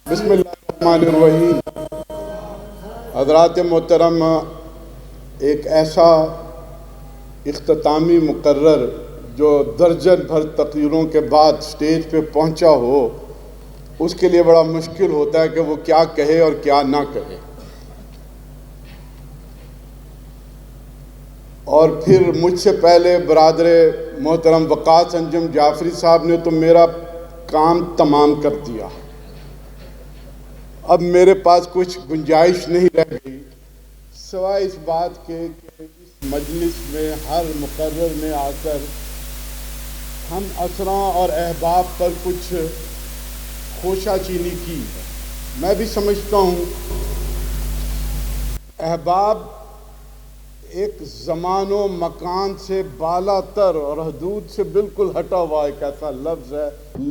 بسم اللہ الرحمن الرحیم۔ حضرات محترم، ایک ایسا اختتامی مقرر جو درجن بھر تقریروں کے بعد سٹیج پہ پہنچا ہو، اس کے لیے بڑا مشکل ہوتا ہے کہ وہ کیا کہے اور کیا نہ کہے۔ اور پھر مجھ سے پہلے برادر محترم وقاص انجم جعفری صاحب نے تو میرا کام تمام کر دیا۔ اب میرے پاس کچھ گنجائش نہیں رہ گئی سوائے اس بات کے کہ اس مجلس میں ہر مقرر میں آ کر ہم اسراں اور احباب پر کچھ خوشہ چینی کی ہے۔ میں بھی سمجھتا ہوں احباب ایک زمان و مکان سے بالا تر اور حدود سے بالکل ہٹا ہوا ایک ایسا لفظ ہے،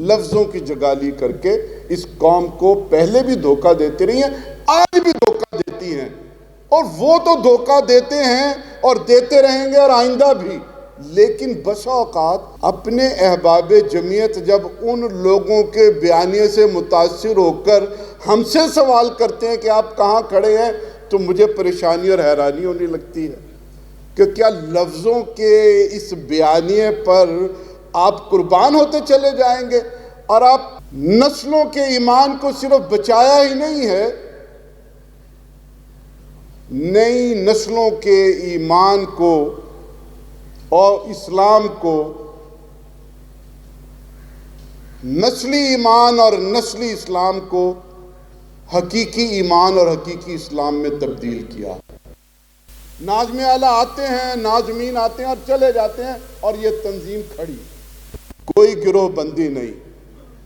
لفظوں کی جگالی کر کے اس قوم کو پہلے بھی دھوکہ دیتے رہی ہیں، آج بھی دھوکہ دیتی ہیں، اور وہ تو دھوکہ دیتے ہیں اور دیتے رہیں گے اور آئندہ بھی۔ لیکن بسا اوقات اپنے احباب جمعیت جب ان لوگوں کے بیانیے سے متاثر ہو کر ہم سے سوال کرتے ہیں کہ آپ کہاں کھڑے ہیں، تو مجھے پریشانی اور حیرانی ہونے لگتی ہے کہ کیا لفظوں کے اس بیانیے پر آپ قربان ہوتے چلے جائیں گے، اور آپ نسلوں کے ایمان کو صرف بچایا ہی نہیں ہے، نئی نسلوں کے ایمان کو اور اسلام کو نسلی ایمان اور نسلی اسلام کو حقیقی ایمان اور حقیقی اسلام میں تبدیل کیا۔ ناظم اعلیٰ آتے ہیں، ناظمین آتے ہیں اور چلے جاتے ہیں، اور یہ تنظیم کھڑی، کوئی گروہ بندی نہیں،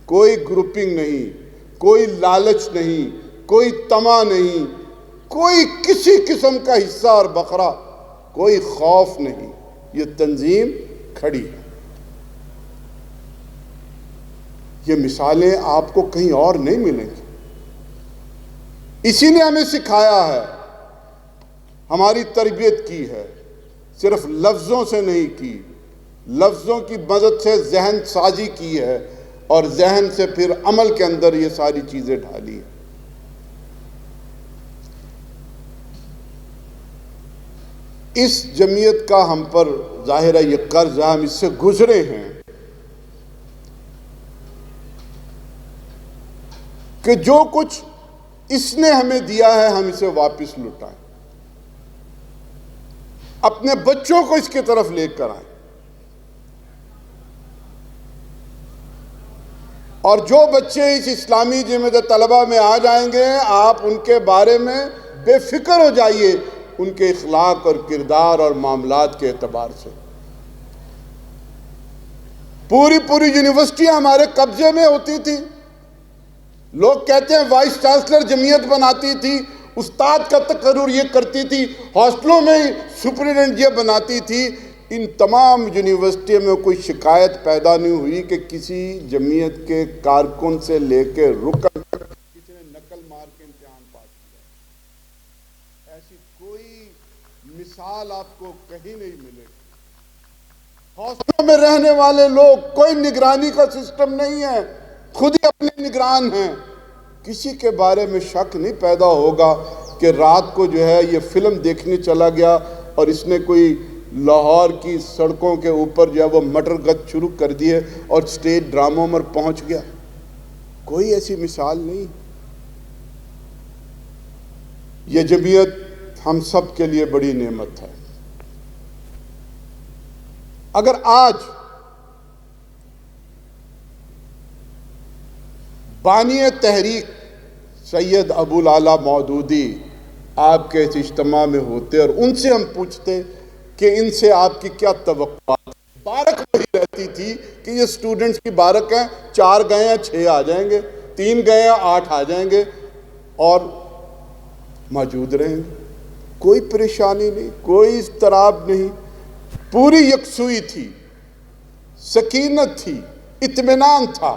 کوئی گروپنگ نہیں، کوئی لالچ نہیں، کوئی طمع نہیں، کوئی کسی قسم کا حصہ اور بکرا، کوئی خوف نہیں، یہ تنظیم کھڑی ہے۔ یہ مثالیں آپ کو کہیں اور نہیں ملیں گی۔ اسی نے ہمیں سکھایا ہے، ہماری تربیت کی ہے، صرف لفظوں سے نہیں کی، لفظوں کی مدد سے ذہن سازی کی ہے، اور ذہن سے پھر عمل کے اندر یہ ساری چیزیں ڈالی ہیں۔ اس جمعیت کا ہم پر ظاہر ہے یہ قرض ہے، ہم اس سے گزرے ہیں کہ جو کچھ اس نے ہمیں دیا ہے ہم اسے واپس لوٹائیں، اپنے بچوں کو اس کی طرف لے کر آئیں، اور جو بچے اس اسلامی جمعیت طلبہ میں آ جائیں گے، آپ ان کے بارے میں بے فکر ہو جائیے، ان کے اخلاق اور کردار اور معاملات کے اعتبار سے۔ پوری یونیورسٹیاں ہمارے قبضے میں ہوتی تھی، لوگ کہتے ہیں وائس چانسلر جمعیت بناتی تھی، استاد کا تقرر یہ کرتی تھی، ہاسٹلوں میں سپرنٹینڈنٹ یہ بناتی تھی۔ ان تمام یونیورسٹیوں میں کوئی شکایت پیدا نہیں ہوئی کہ کسی جمعیت کے کارکن سے لے کے رکن تک کسی نے نقل مار کے امتحان پاس کیا۔ ایسی کوئی مثال آپ کو کہیں نہیں ملے گی۔ ہاسٹلوں میں رہنے والے لوگ، کوئی نگرانی کا سسٹم نہیں ہے، خود ہی اپنے نگران ہیں، کسی کے بارے میں شک نہیں پیدا ہوگا کہ رات کو جو ہے یہ فلم دیکھنے چلا گیا اور اس نے کوئی لاہور کی سڑکوں کے اوپر جو ہے وہ مٹر گچ شروع کر دیے اور سٹیج ڈراموں میں پہنچ گیا۔ کوئی ایسی مثال نہیں۔ یہ جمعیت ہم سب کے لیے بڑی نعمت ہے۔ اگر آج بانی تحریک سید ابو العلا مودودی آپ کے اس اجتماع میں ہوتے اور ان سے ہم پوچھتے کہ ان سے آپ کی کیا توقعات، بارک وہی رہتی تھی کہ یہ سٹوڈنٹس کی بارک ہیں، 4 گئے ہیں 6 آ جائیں گے، 3 گئے ہیں 8 آ جائیں گے اور موجود رہیں گے، کوئی پریشانی نہیں، کوئی اضطراب نہیں، پوری یکسوئی تھی، سکینت تھی، اطمینان تھا۔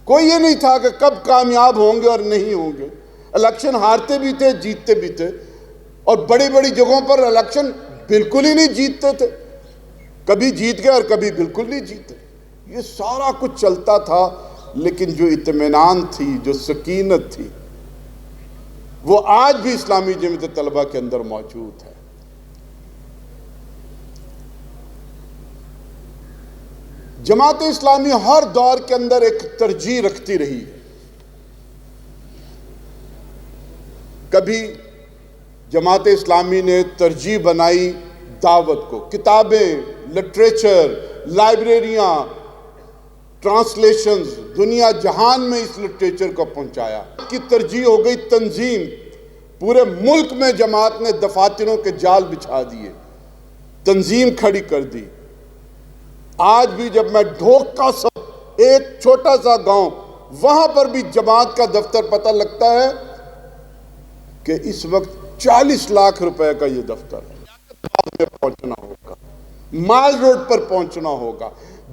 کوئی یہ نہیں تھا کہ کب کامیاب ہوں گے اور نہیں ہوں گے۔ الیکشن ہارتے بھی تھے، جیتتے بھی تھے، اور بڑی جگہوں پر الیکشن بالکل ہی نہیں جیتتے تھے، کبھی جیت گئے اور کبھی بالکل نہیں جیتے۔ یہ سارا کچھ چلتا تھا، لیکن جو اطمینان تھی، جو سکینت تھی، وہ آج بھی اسلامی جمعیت طلبہ کے اندر موجود ہے۔ جماعت اسلامی ہر دور کے اندر ایک ترجیح رکھتی رہی ہے۔ کبھی جماعت اسلامی نے ترجیح بنائی دعوت کو، کتابیں، لٹریچر، لائبریریاں، ٹرانسلیشنز، دنیا جہان میں اس لٹریچر کو پہنچایا۔ کی ترجیح ہو گئی تنظیم، پورے ملک میں جماعت نے دفاتروں کے جال بچھا دیے، تنظیم کھڑی کر دی۔ آج بھی جب میں ڈھوک کا ایک چھوٹا سا گاؤں، وہاں پر بھی جماعت کا دفتر پتہ لگتا ہے کہ اس وقت 40 لاکھ روپے کا یہ دفتر ہے۔ میں پہنچنا ہوگا، مال روڈ پر پہنچنا ہوگا،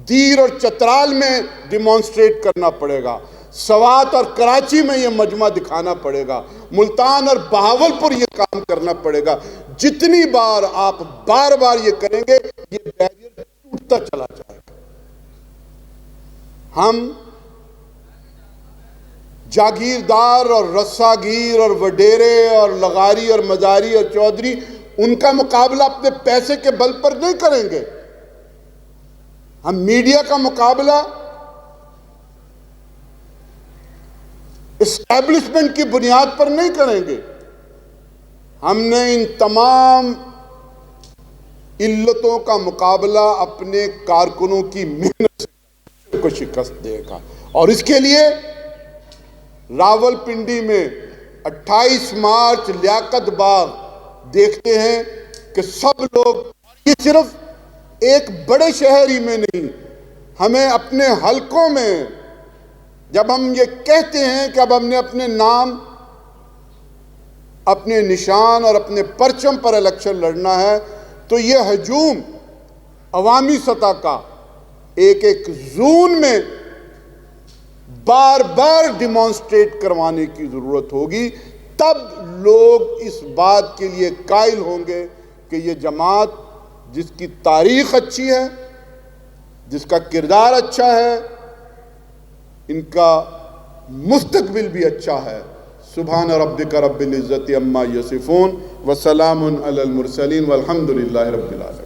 دیر اور چترال میں ڈیمانسٹریٹ کرنا پڑے گا، سوات اور کراچی میں یہ مجمع دکھانا پڑے گا، ملتان اور بہاولپور یہ کام کرنا پڑے گا۔ جتنی بار آپ بار بار یہ کریں گے، یہ بیریئر ٹوٹتا چلا جائے گا۔ ہم جاگیردار اور رساگیر اور وڈیرے اور لغاری اور مزاری اور چودھری، ان کا مقابلہ اپنے پیسے کے بل پر نہیں کریں گے۔ ہم میڈیا کا مقابلہ اسٹیبلشمنٹ کی بنیاد پر نہیں کریں گے۔ ہم نے ان تمام علتوں کا مقابلہ اپنے کارکنوں کی محنت کو شکست دے گا، اور اس کے لیے راول پنڈی میں 28 مارچ لیاقت باغ دیکھتے ہیں کہ سب لوگ، یہ صرف ایک بڑے شہر ہی میں نہیں، ہمیں اپنے حلقوں میں جب ہم یہ کہتے ہیں کہ اب ہم نے اپنے نام، اپنے نشان اور اپنے پرچم پر الیکشن لڑنا ہے، تو یہ ہجوم عوامی سطح کا ایک ایک زون میں بار بار ڈیمانسٹریٹ کروانے کی ضرورت ہوگی۔ تب لوگ اس بات کے لیے قائل ہوں گے کہ یہ جماعت جس کی تاریخ اچھی ہے، جس کا کردار اچھا ہے، ان کا مستقبل بھی اچھا ہے۔ سبحان ربک رب العزت عما یصفون وسلام علی المرسلین والحمد للہ رب العالمین۔